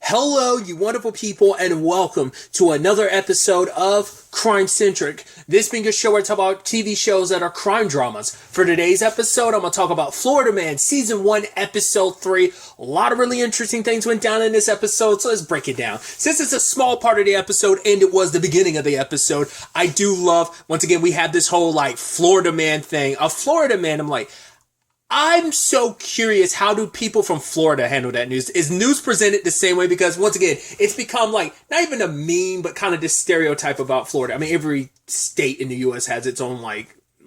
Hello, you wonderful people, and welcome to another episode of Centric. This being a show where I talk about TV shows that are crime dramas. For today's episode, I'm going to talk about Florida Man, Season 1, Episode 3. A lot of really interesting things went down in this episode, so let's break it down. Since it's a small part of the episode, and it was the beginning of the episode, I do love, once again, we have this whole, Florida Man thing. A Florida Man, I'm so curious, how do people from Florida handle that news? Is news presented the same way? Because once again, it's become not even a meme, but kind of this stereotype about Florida. I mean, every state in the U.S. has its own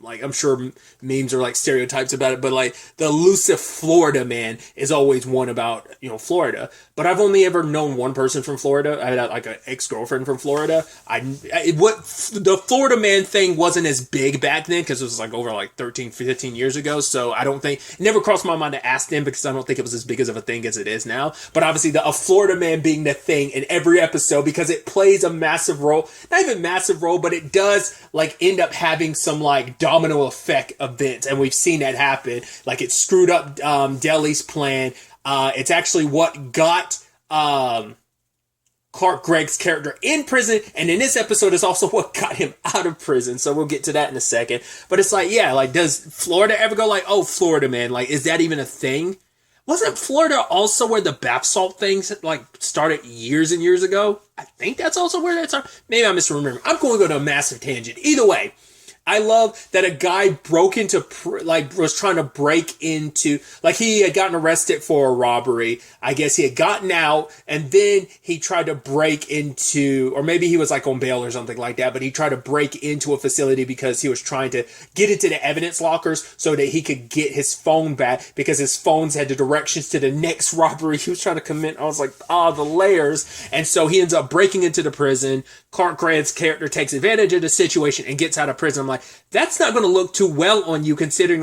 I'm sure memes are stereotypes about it, but the elusive Florida man is always one about, Florida. But I've only ever known one person from Florida. I had an ex-girlfriend from Florida. The Florida man thing wasn't as big back then because it was over 13, 15 years ago. So I don't think, it never crossed my mind to ask them because I don't think it was as big as of a thing as it is now. But obviously a Florida man being the thing in every episode because it plays a massive role, not even massive role, but it does end up having some domino effect events, and we've seen that happen. It screwed up Deli's plan. It's actually what got Clark Gregg's character in prison, and in this episode is also what got him out of prison. So we'll get to that in a second. But it's does Florida ever go oh, Florida man, is that even a thing? Wasn't Florida also where the bath salt things started years and years ago? I think that's also where that started. Maybe I'm misremembering. I'm going to go to a massive tangent. Either way, I love that a guy broke into, was trying to break into, he had gotten arrested for a robbery. I guess he had gotten out, and then he tried to break into, or maybe he was on bail or something like that, but he tried to break into a facility because he was trying to get into the evidence lockers so that he could get his phone back because his phones had the directions to the next robbery he was trying to commit. I was the layers. And so he ends up breaking into the prison. Clark Gregg's character takes advantage of the situation and gets out of prison. I'm that's not going to look too well on you considering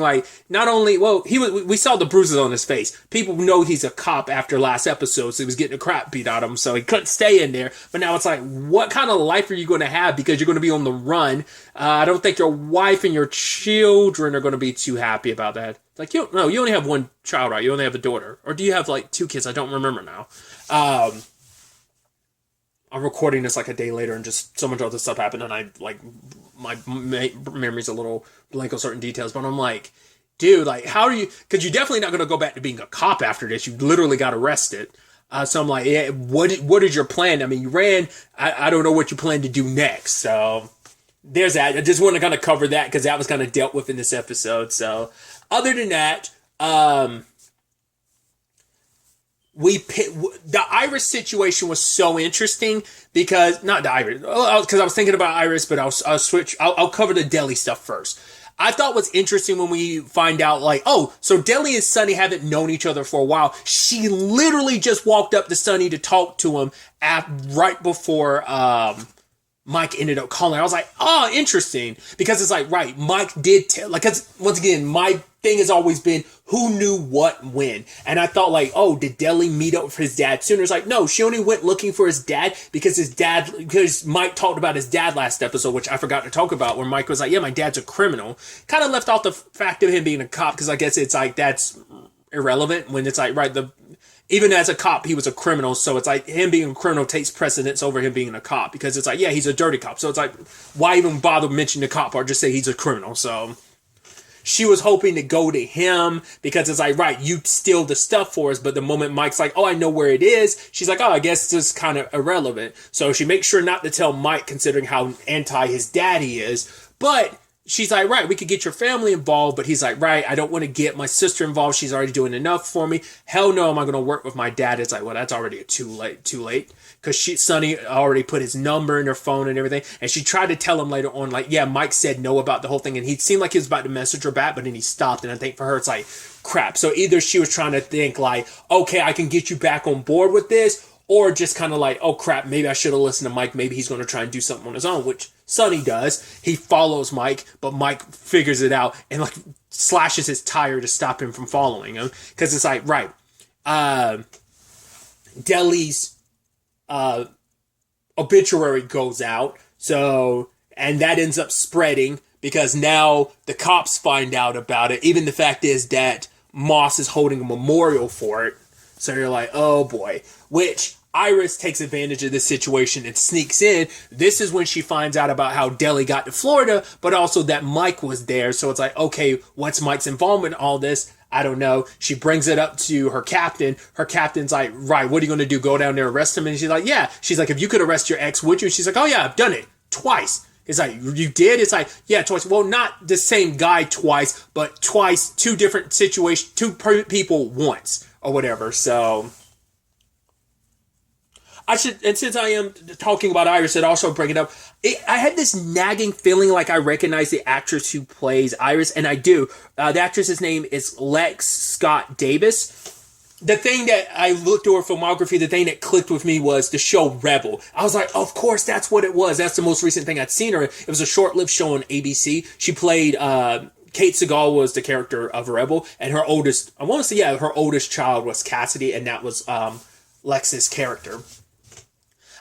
not only, we saw the bruises on his face. People know he's a cop after last episode, so he was getting the crap beat out of him, so he couldn't stay in there. But now it's what kind of life are you going to have because you're going to be on the run? I don't think your wife and your children are going to be too happy about that. You only have one child, right? You only have a daughter. Or do you have two kids? I don't remember now. I'm recording this a day later and just so much other stuff happened and I my memory's a little blank on certain details, but I'm dude, how are you, because you're definitely not going to go back to being a cop after this. You literally got arrested. So I'm yeah, what is your plan? I mean, you ran, I don't know what you plan to do next. So there's that. I just want to kind of cover that because that was kind of dealt with in this episode. So other than that, the Iris situation was so interesting because, not the Iris, because I was thinking about Iris, but I'll cover the Deli stuff first. I thought was interesting when we find out so Deli and Sonny haven't known each other for a while. She literally just walked up to Sonny to talk to him right before, Mike ended up calling her. I was oh, interesting. Because it's right, Mike did tell, because once again, my thing has always been who knew what when. And I thought oh, did Deli meet up with his dad sooner? It's no, she only went looking for his dad because Mike talked about his dad last episode, which I forgot to talk about, where Mike was yeah, my dad's a criminal. Kind of left off the fact of him being a cop because I guess it's that's irrelevant when it's right, even as a cop, he was a criminal, so it's him being a criminal takes precedence over him being a cop, because it's yeah, he's a dirty cop, so it's why even bother mentioning the cop or just say he's a criminal? So she was hoping to go to him because it's right, you steal the stuff for us, but the moment Mike's oh, I know where it is, she's oh, I guess this is kind of irrelevant. So she makes sure not to tell Mike considering how anti his daddy is, but she's right, we could get your family involved, but he's right, I don't want to get my sister involved. She's already doing enough for me. Hell no, am I going to work with my dad? It's well, that's already too late. Because Sonny already put his number in her phone and everything. And she tried to tell him later on, yeah, Mike said no about the whole thing. And he seemed like he was about to message her back, but then he stopped. And I think for her, it's crap. So either she was trying to think okay, I can get you back on board with this, or just kind of oh crap, maybe I should have listened to Mike. Maybe he's going to try and do something on his own, which Sonny does. He follows Mike, but Mike figures it out and slashes his tire to stop him from following him. Because it's right, Deli's obituary goes out, so, and that ends up spreading because now the cops find out about it. Even the fact is that Moss is holding a memorial for it. So you're oh boy, which Iris takes advantage of this situation and sneaks in. This is when she finds out about how Deli got to Florida, but also that Mike was there. So it's like, okay, what's Mike's involvement in all this? I don't know. She brings it up to her captain. Her captain's like, right, what are you going to do? Go down there, arrest him? And she's like, yeah. She's like, if you could arrest your ex, would you? She's like, oh yeah, I've done it twice. It's like, you did? It's like, yeah, twice. Well, not the same guy twice, but twice, two different situations, people once or whatever. So I should, and since I am talking about Iris, I'd also bring it up. I had this nagging feeling like I recognize the actress who plays Iris, and I do. The actress's name is Lex Scott Davis. The thing that I looked at her filmography, the thing that clicked with me was the show Rebel. I was like, of course, that's what it was. That's the most recent thing I'd seen her. It was a short-lived show on ABC. She played, Kate Segal was the character of Rebel, and her oldest, I want to say, yeah, her oldest child was Cassidy, and that was Lex's character.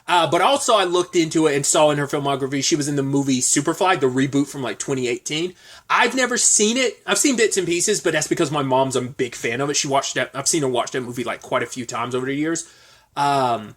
But also I looked into it and saw in her filmography, she was in the movie Superfly, the reboot from like 2018. I've never seen it. I've seen bits and pieces, but that's because my mom's a big fan of it. She watched that. I've seen her watch that movie like quite a few times over the years. I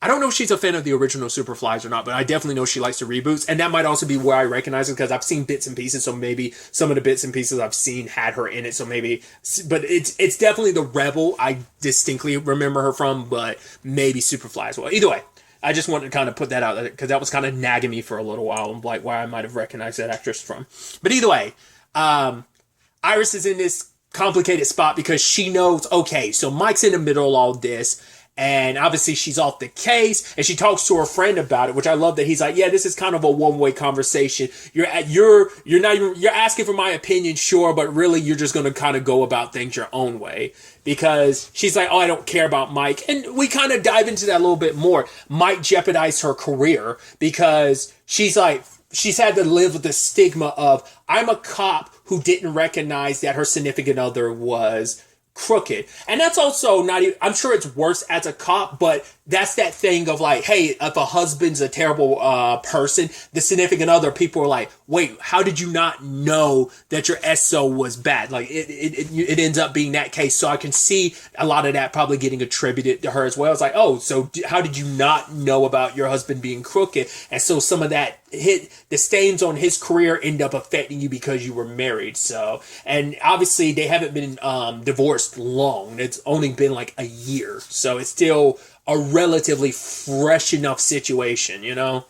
don't know if she's a fan of the original Superflies or not, but I definitely know she likes the reboots. And that might also be where I recognize it because I've seen bits and pieces. So maybe some of the bits and pieces I've seen had her in it. So maybe, but it's definitely the Rebel I distinctly remember her from, but maybe Superfly as well. Either way. I just wanted to kind of put that out because that was kind of nagging me for a little while, like why I might have recognized that actress from. But either way, Iris is in this complicated spot because she knows, okay, so Mike's in the middle of all this, and obviously she's off the case, and she talks to her friend about it, which I love that he's like, yeah, this is kind of a one-way conversation. You're asking for my opinion, sure, but really you're just going to kind of go about things your own way. Because she's like, oh, I don't care about Mike. And we kind of dive into that a little bit more. Mike jeopardized her career because she's like, she's had to live with the stigma of, I'm a cop who didn't recognize that her significant other was crooked. And that's also not even, I'm sure it's worse as a cop, but that's that thing of like, hey, if a husband's a terrible person, the significant other, people are like, wait, how did you not know that your SO was bad? Like it ends up being that case. So I can see a lot of that probably getting attributed to her as well. It's like, oh, so how did you not know about your husband being crooked? And so some of that the stains on his career end up affecting you because you were married. So, and obviously they haven't been divorced long. It's only been like a year. So it's still a relatively fresh enough situation, you know?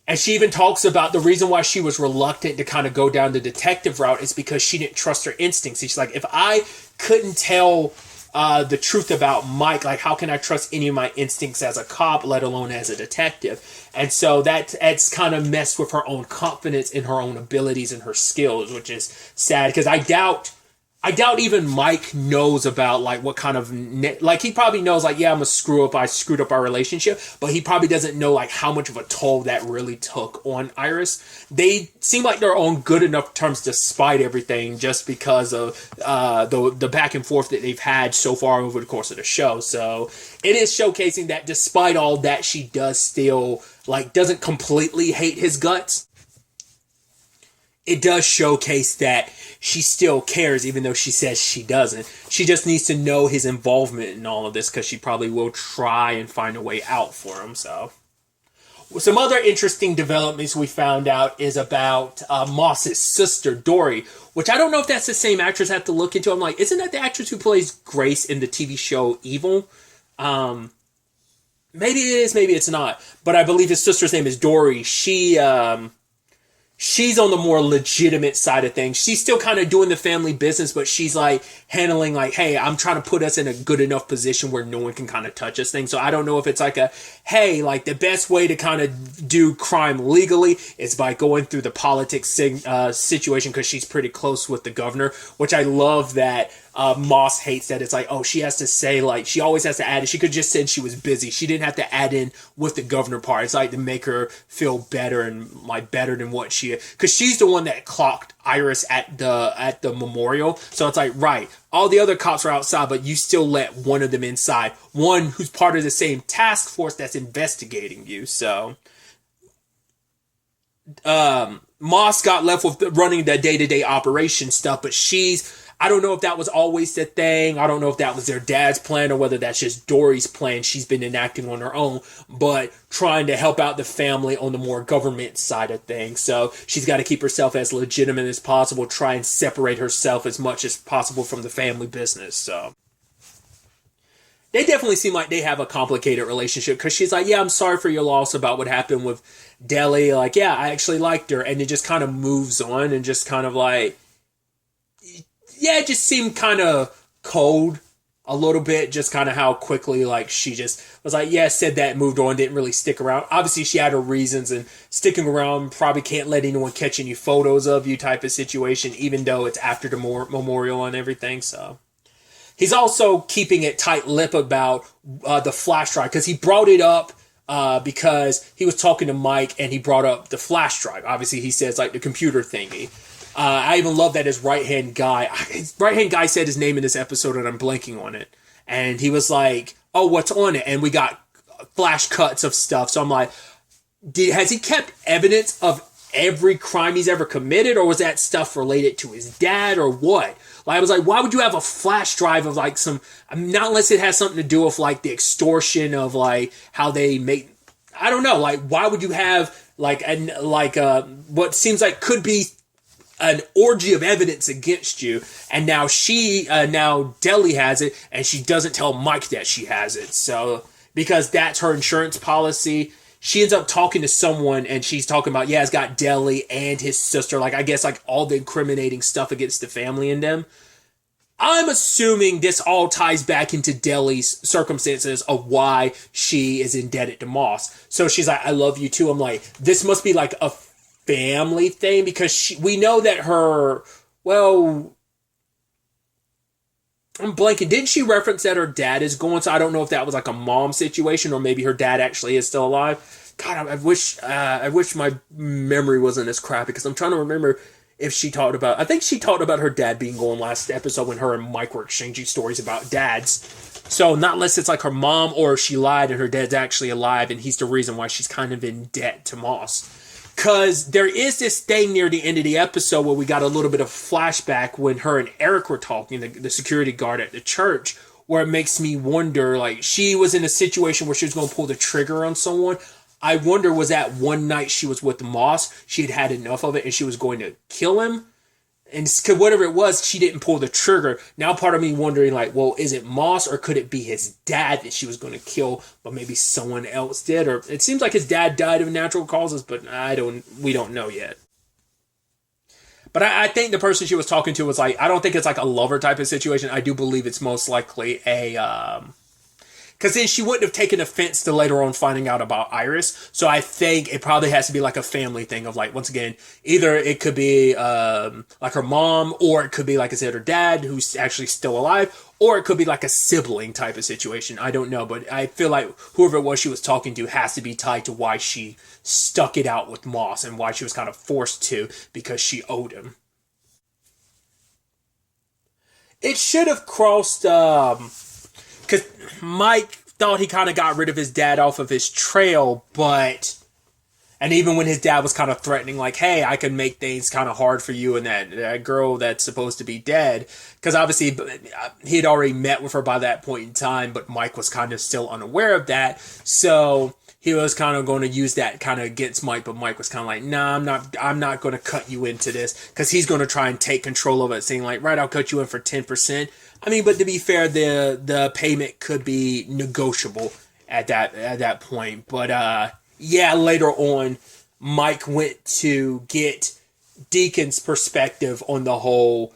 And she even talks about the reason why she was reluctant to kind of go down the detective route is because she didn't trust her instincts. She's like, if I couldn't tell the truth about Mike, like how can I trust any of my instincts as a cop, let alone as a detective? And so that's kind of messed with her own confidence in her own abilities and her skills, which is sad because I doubt even Mike knows about like what kind of like he probably knows like, yeah, I'm a screw up, I screwed up our relationship, but he probably doesn't know like how much of a toll that really took on Iris. They seem like they're on good enough terms despite everything, just because of the back and forth that they've had so far over the course of the show. So it is showcasing that despite all that, she does still like doesn't completely hate his guts. It does showcase that she still cares, even though she says she doesn't. She just needs to know his involvement in all of this because she probably will try and find a way out for him. So, some other interesting developments we found out is about Moss's sister, Dory, which I don't know if that's the same actress. I have to look into. I'm like, isn't that the actress who plays Grace in the TV show Evil? Maybe it is, maybe it's not. But I believe his sister's name is Dory. She's on the more legitimate side of things. She's still kind of doing the family business, but she's like handling like, hey, I'm trying to put us in a good enough position where no one can kind of touch us thing. So I don't know if it's like a, hey, like the best way to kind of do crime legally is by going through the politics situation because she's pretty close with the governor, which I love that Moss hates that. It's like, oh, she has to say like, she always has to add it. She could just said she was busy. She didn't have to add in with the governor part. It's like to make her feel better and like better than what she is. Because she's the one that clocked Iris at the memorial. So it's like, right, all the other cops are outside, but you still let one of them inside. One who's part of the same task force that's investigating you. So Moss got left with running the day-to-day operation stuff, but she's I don't know if that was always the thing. I don't know if that was their dad's plan or whether that's just Dory's plan. She's been enacting on her own, but trying to help out the family on the more government side of things. So she's got to keep herself as legitimate as possible, try and separate herself as much as possible from the family business. So they definitely seem like they have a complicated relationship, because she's like, yeah, I'm sorry for your loss about what happened with Deli. Like, yeah, I actually liked her. And it just kind of moves on and just kind of like, yeah, it just seemed kind of cold a little bit, just kind of how quickly, like, she just was like, yeah, said that, moved on, didn't really stick around. Obviously, she had her reasons, and sticking around, probably can't let anyone catch any photos of you type of situation, even though it's after the memorial and everything, so. He's also keeping it tight-lipped about the flash drive, because he brought it up because he was talking to Mike, and he brought up the flash drive. Obviously, he says, like, the computer thingy. I even love that his right-hand guy said his name in this episode, and I'm blanking on it. And he was like, oh, what's on it? And we got flash cuts of stuff. So I'm like, has he kept evidence of every crime he's ever committed, or was that stuff related to his dad, or what? Like, I was like, why would you have a flash drive of, like, some, not unless it has something to do with, like, the extortion of, like, how they make, I don't know, like, why would you have, like, what seems like could be an orgy of evidence against you, and now now Deli has it, and she doesn't tell Mike that she has it, so, because that's her insurance policy. She ends up talking to someone, and she's talking about, yeah, it's got Deli and his sister, like, I guess, like, all the incriminating stuff against the family in them. I'm assuming this all ties back into Deli's circumstances of why she is indebted to Moss. So she's like, I love you too. I'm like, this must be like a family thing, because we know that I'm blanking. Didn't she reference that her dad is gone? So I don't know if that was like a mom situation, or maybe her dad actually is still alive. God, I wish my memory wasn't as crappy, because I'm trying to remember if she talked about, I think she talked about her dad being gone last episode when her and Mike were exchanging stories about dads. So not unless it's like her mom, or she lied and her dad's actually alive and he's the reason why she's kind of in debt to Moss. Because there is this thing near the end of the episode where we got a little bit of flashback when her and Eric were talking, the security guard at the church, where it makes me wonder, like, she was in a situation where she was going to pull the trigger on someone. I wonder, was that one night she was with Moss, she had had enough of it and she was going to kill him? And whatever it was, she didn't pull the trigger. Now part of me wondering, like, well, is it Moss, or could it be his dad that she was going to kill, but maybe someone else did? Or it seems like his dad died of natural causes, but we don't know yet. But I think the person she was talking to was like, I don't think it's like a lover type of situation. I do believe it's most likely a, because then she wouldn't have taken offense to later on finding out about Iris. So I think it probably has to be like a family thing of, like, once again, either it could be like her mom, or it could be, like I said, her dad, who's actually still alive, or it could be like a sibling type of situation. I don't know, but I feel like whoever it was she was talking to has to be tied to why she stuck it out with Moss, and why she was kind of forced to, because she owed him. It should have crossed, because Mike thought he kind of got rid of his dad off of his trail, and even when his dad was kind of threatening, like, hey, I can make things kind of hard for you and that girl that's supposed to be dead, because obviously he had already met with her by that point in time, but Mike was kind of still unaware of that, so he was kind of going to use that kind of against Mike, but Mike was kind of like, nah, I'm not going to cut you into this, because he's going to try and take control of it, saying like, right, I'll cut you in for 10%. I mean, but to be fair, the payment could be negotiable at that point. But yeah, later on, Mike went to get Deacon's perspective on the whole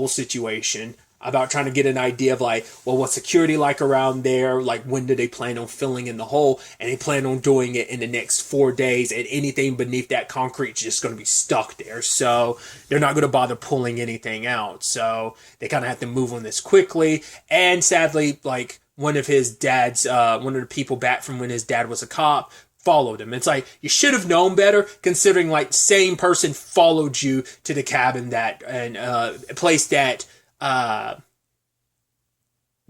situation, about trying to get an idea of, like, well, what's security like around there? Like, when do they plan on filling in the hole? And they plan on doing it in the next 4 days, and anything beneath that concrete is just going to be stuck there. So they're not going to bother pulling anything out. So they kind of have to move on this quickly. And sadly, like, one of the people back from when his dad was a cop followed him. It's like, you should have known better, considering, like, same person followed you to the cabin place that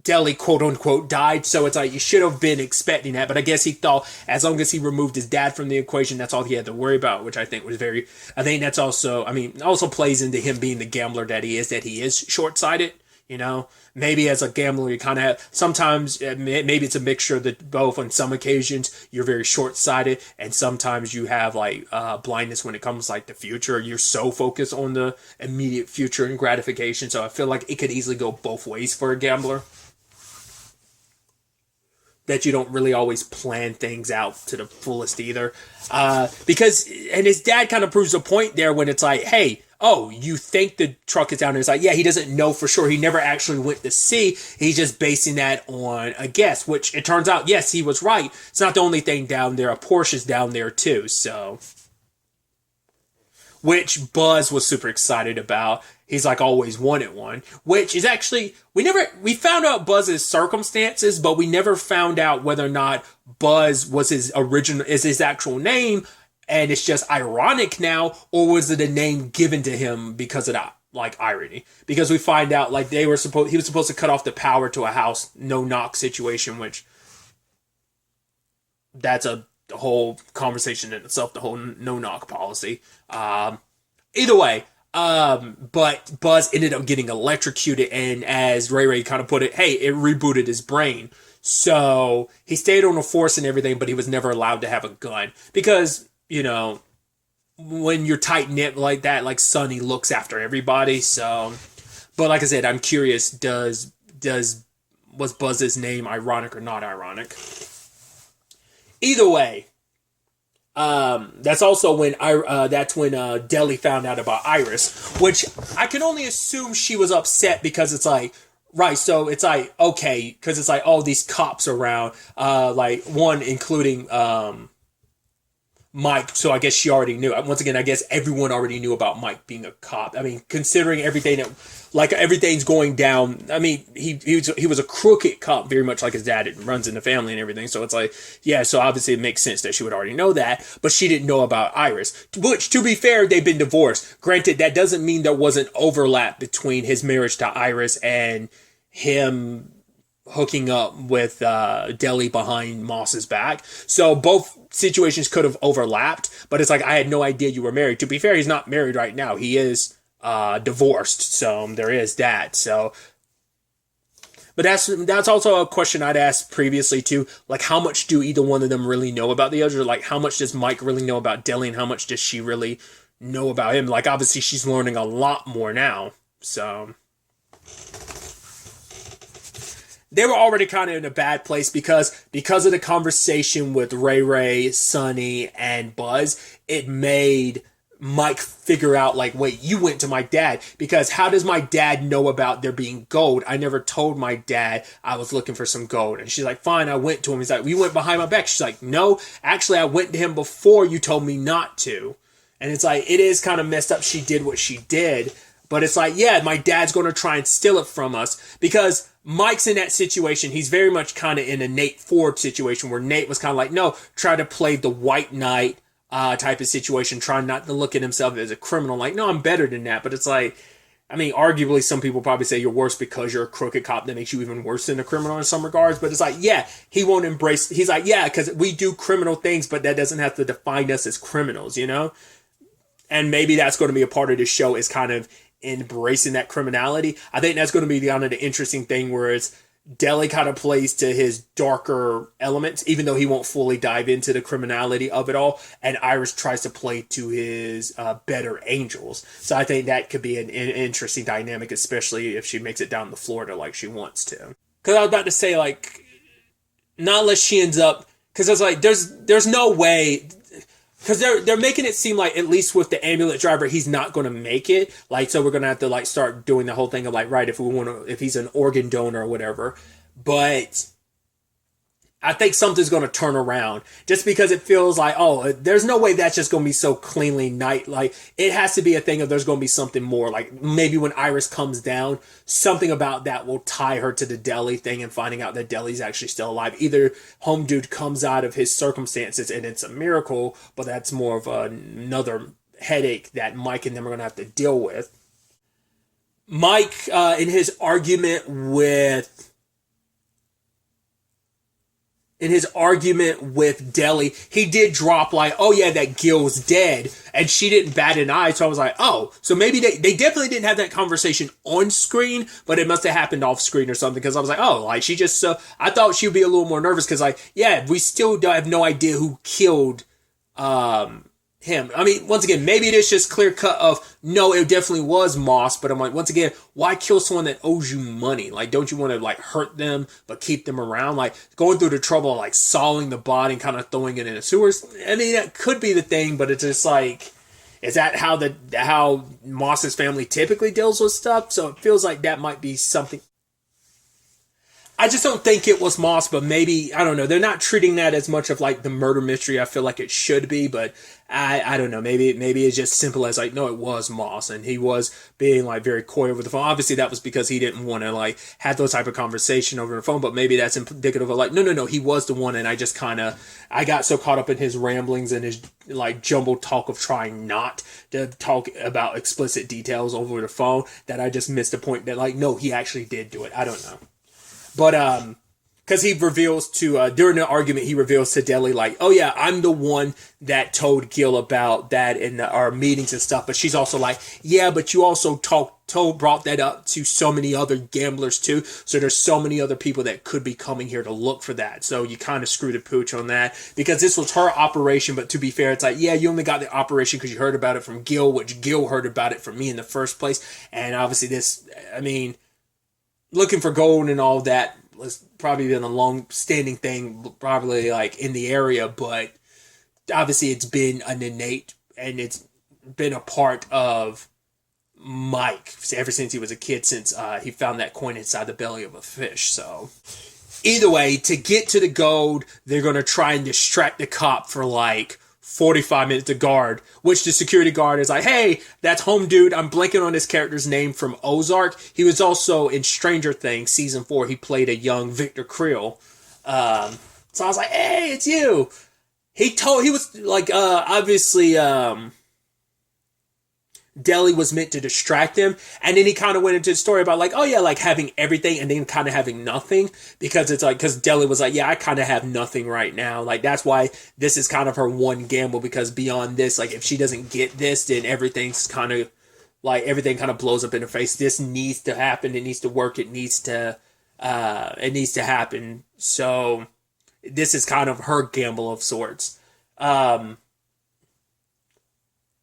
Deli, quote unquote, died. So it's like you should have been expecting that. But I guess he thought as long as he removed his dad from the equation, that's all he had to worry about, which I think was very, I think that's also, I mean, also plays into him being the gambler that he is short-sighted. You know, maybe as a gambler, you kind of have, sometimes maybe it's a mixture of the both. On some occasions, you're very short-sighted, and sometimes you have like blindness when it comes like the future. You're so focused on the immediate future and gratification. So I feel like it could easily go both ways for a gambler. That you don't really always plan things out to the fullest either. Because, and his dad kind of proves a point there when it's like, hey, oh, you think the truck is down there? It's like, yeah, he doesn't know for sure. He never actually went to see. He's just basing that on a guess, which it turns out, yes, he was right. It's not the only thing down there. A Porsche's down there too, so. Which Buzz was super excited about. He's like always wanted one, which is actually, we found out Buzz's circumstances, but we never found out whether or not Buzz was his actual name, and it's just ironic now, or was it a name given to him because of that, like, irony? Because we find out, like, he was supposed to cut off the power to a house, no knock situation, which that's a whole conversation in itself, the whole no knock policy. Either way, but Buzz ended up getting electrocuted, and as Ray kind of put it, hey, it rebooted his brain. So he stayed on the force and everything, but he was never allowed to have a gun because, you know, when you're tight knit like that, like Sonny looks after everybody. So, but like I said, I'm curious, was Buzz's name ironic or not ironic? Either way, that's also when Deli found out about Iris, which I can only assume she was upset because it's like, right, so it's like, okay, because it's like all these cops around, like one including Mike, so I guess she already knew. Once again, I guess everyone already knew about Mike being a cop. I mean, considering everything that, like, everything's going down. I mean, he was a crooked cop, very much like his dad. It runs in the family and everything. So it's like, yeah, so obviously it makes sense that she would already know that, but she didn't know about Iris. Which, to be fair, they've been divorced. Granted, that doesn't mean there wasn't overlap between his marriage to Iris and him hooking up with Deli behind Moss's back. So both situations could have overlapped, but it's like, I had no idea you were married. To be fair, he's not married right now. He is divorced, so there is that. So, but that's also a question I'd asked previously too. Like, how much do either one of them really know about the other? Like, how much does Mike really know about Deli, and how much does she really know about him? Like, obviously she's learning a lot more now. So they were already kind of in a bad place because of the conversation with Ray, Sonny, and Buzz. It made Mike figure out, like, wait, you went to my dad, because how does my dad know about there being gold? I never told my dad I was looking for some gold. And she's like, fine, I went to him. He's like, you went behind my back. She's like, no, actually I went to him before you told me not to. And it's like, it is kind of messed up she did what she did. But it's like, yeah, my dad's going to try and steal it from us, because Mike's in that situation. He's very much kind of in a Nate Ford situation where Nate was kind of like, no, try to play the white knight type of situation, trying not to look at himself as a criminal. Like, no, I'm better than that. But it's like, I mean, arguably some people probably say you're worse because you're a crooked cop. That makes you even worse than a criminal in some regards. But it's like, yeah, he won't embrace. He's like, yeah, because we do criminal things, but that doesn't have to define us as criminals, you know? And maybe that's going to be a part of the show, is kind of embracing that criminality. I think that's going to be kind of the interesting thing, where it's Deli kind of plays to his darker elements, even though he won't fully dive into the criminality of it all, and Iris tries to play to his better angels. So I think that could be an interesting dynamic, especially if she makes it down to Florida like she wants to. Because I was about to say, like, not unless she ends up, because I was like, there's no way. Because they're making it seem like, at least with the ambulance driver, he's not going to make it. Like, so we're going to have to, like, start doing the whole thing of, like, right, if he's an organ donor or whatever. But I think something's going to turn around, just because it feels like, oh, there's no way that's just going to be so cleanly like, it has to be a thing of there's going to be something more. Like, maybe when Iris comes down, something about that will tie her to the Deli thing and finding out that Deli's actually still alive. Either Home Dude comes out of his circumstances and it's a miracle, but that's more of another headache that Mike and them are going to have to deal with. Mike, in his argument with in his argument with Deli, he did drop like, oh yeah, that Gil's dead. And she didn't bat an eye. So I was like, oh, so maybe they definitely didn't have that conversation on screen, but it must have happened off screen or something. Cause I was like, oh, like she just, I thought she would be a little more nervous. Cause like, yeah, we still don't have no idea who killed, him. I mean, once again, maybe it is just clear cut of, no, it definitely was Moss, but I'm like, once again, why kill someone that owes you money? Like, don't you want to like hurt them, but keep them around? Like going through the trouble of like sawing the body and kind of throwing it in the sewers. I mean, that could be the thing, but it's just like, is that how Moss's family typically deals with stuff? So it feels like that might be something. I just don't think it was Moss, but maybe, I don't know. They're not treating that as much of like the murder mystery I feel like it should be, but I don't know. Maybe it's just simple as like, no, it was Moss and he was being like very coy over the phone. Obviously that was because he didn't want to like have those type of conversation over the phone, but maybe that's indicative of like, no, he was the one. And I just I got so caught up in his ramblings and his like jumbled talk of trying not to talk about explicit details over the phone that I just missed the point that like, no, he actually did do it. I don't know. But, cause he reveals to, during the argument, he reveals to Deli like, oh yeah, I'm the one that told Gil about that in our meetings and stuff. But she's also like, yeah, but you also brought that up to so many other gamblers too. So there's so many other people that could be coming here to look for that. So you kind of screwed the pooch on that because this was her operation. But to be fair, it's like, yeah, you only got the operation because you heard about it from Gil, which Gil heard about it from me in the first place. And obviously this, I mean, looking for gold and all that was probably been a long-standing thing, probably like in the area, but obviously it's been an innate and it's been a part of Mike ever since he was a kid, since he found that coin inside the belly of a fish. So either way, to get to the gold, they're going to try and distract the cop for like 45 minutes to guard, which the security guard is like, hey, that's home dude. I'm blanking on this character's name from Ozark. He was also in Stranger Things season 4. He played a young Victor Creel. So I was like, hey, it's you. He was like, obviously, Deli was meant to distract him, and then he kind of went into the story about like, oh yeah, like having everything and then kind of having nothing, because it's like, because Deli was like, yeah, I kind of have nothing right now, like that's why this is kind of her one gamble, because beyond this, like if she doesn't get this, then everything's kind of like, everything kind of blows up in her face. This needs to happen, it needs to work, it needs to happen. So this is kind of her gamble of sorts.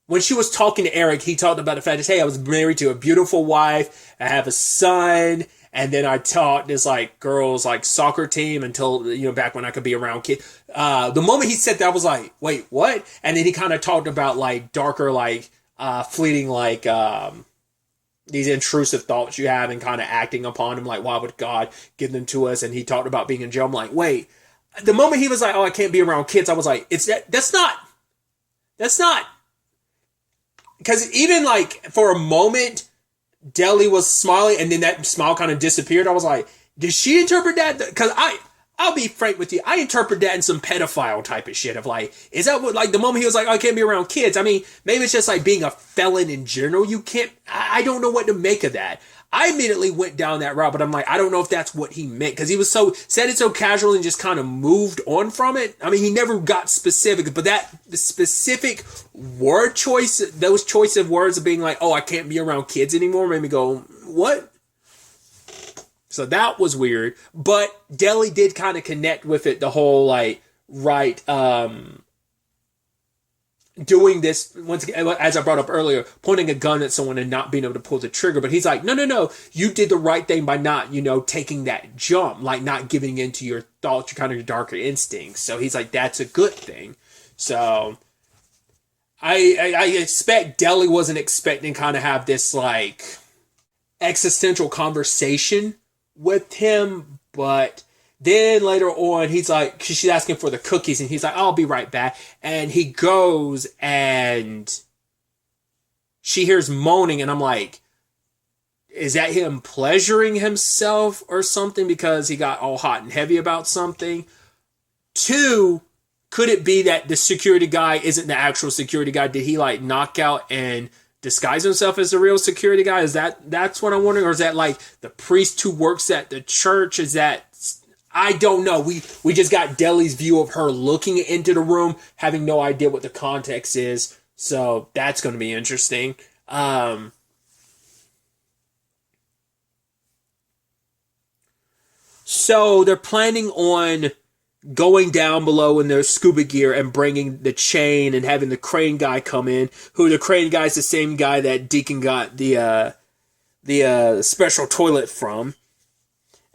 When she was talking to Eric, he talked about the fact that, hey, I was married to a beautiful wife, I have a son, and then I taught this like girls like soccer team until, you know, back when I could be around kids. The moment he said that, I was like, wait, what? And then he kind of talked about like darker, like fleeting, like these intrusive thoughts you have and kind of acting upon them. Like, why would God give them to us? And he talked about being in jail. I'm like, wait. The moment he was like, oh, I can't be around kids, I was like, that's not. Because even like for a moment, Deli was smiling and then that smile kind of disappeared. I was like, did she interpret that? Because I'll be frank with you, I interpret that in some pedophile type of shit of like, is that what, like the moment he was like, oh, I can't be around kids. I mean, maybe it's just like being a felon in general. You can't, I don't know what to make of that. I immediately went down that route, but I'm like, I don't know if that's what he meant, because he was said it so casually and just kind of moved on from it. I mean, he never got specific, but the specific word choice, those choice of words of being like, oh, I can't be around kids anymore, made me go, what? So that was weird, but Deli did kind of connect with it, the whole like, right, doing this, once again, as I brought up earlier, pointing a gun at someone and not being able to pull the trigger. But he's like, no, you did the right thing by not, taking that jump, like not giving into your thoughts, your kind of your darker instincts. So he's like, that's a good thing. So I expect Deli wasn't expecting kind of have this like existential conversation with him, but then later on, he's like, she's asking for the cookies, and he's like, I'll be right back. And he goes, and she hears moaning, and I'm like, is that him pleasuring himself or something because he got all hot and heavy about something? 2, could it be that the security guy isn't the actual security guy? Did he like knock out and disguise himself as the real security guy? That's what I'm wondering? Or is that like the priest who works at the church? Is that, I don't know. We just got Deli's view of her looking into the room, having no idea what the context is. So that's going to be interesting. So they're planning on going down below in their scuba gear and bringing the chain and having the crane guy come in. Who the crane guy is the same guy that Deacon got the special toilet from.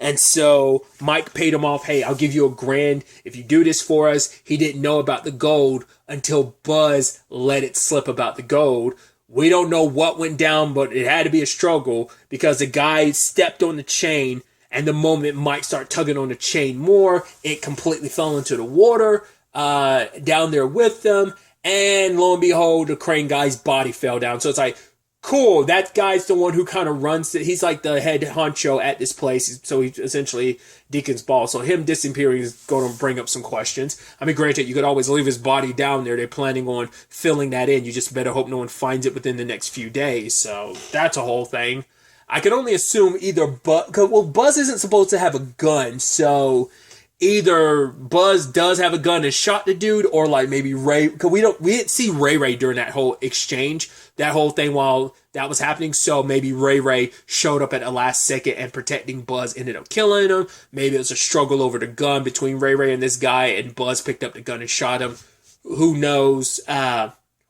And so Mike paid him off. Hey, I'll give you $1,000 if you do this for us. He didn't know about the gold until Buzz let it slip about the gold. We don't know what went down, but it had to be a struggle because the guy stepped on the chain, and the moment Mike started tugging on the chain more, it completely fell into the water down there with them. And lo and behold, the crane guy's body fell down. So it's like, cool, that guy's the one who kind of runs it. He's like the head honcho at this place, so he's essentially Deacon's boss. So him disappearing is going to bring up some questions. I mean, granted, you could always leave his body down there. They're planning on filling that in. You just better hope no one finds it within the next few days. So that's a whole thing. I can only assume either Buzz isn't supposed to have a gun, so either Buzz does have a gun and shot the dude, or like maybe Ray, because we didn't see Ray during that whole exchange, that whole thing while that was happening. So maybe Ray showed up at the last second and protecting Buzz ended up killing him. Maybe it was a struggle over the gun between Ray and this guy, and Buzz picked up the gun and shot him. Who knows?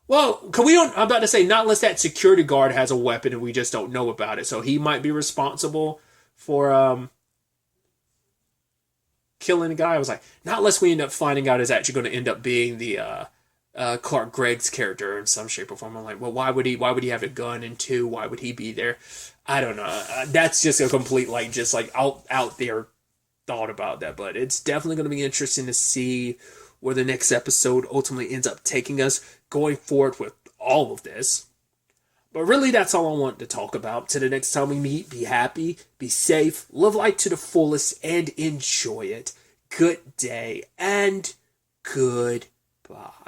Well, cause I'm about to say, not unless that security guard has a weapon and we just don't know about it. So he might be responsible for killing the guy. I was like, not unless we end up finding out is actually going to end up being the Clark Gregg's character in some shape or form. I'm like, well, why would he have a gun? And two, why would he be there? I don't know. That's just a complete out there thought about that. But it's definitely going to be interesting to see where the next episode ultimately ends up taking us going forward with all of this. But really, that's all I want to talk about. Till the next time we meet, be happy, be safe, live life to the fullest, and enjoy it. Good day, and goodbye.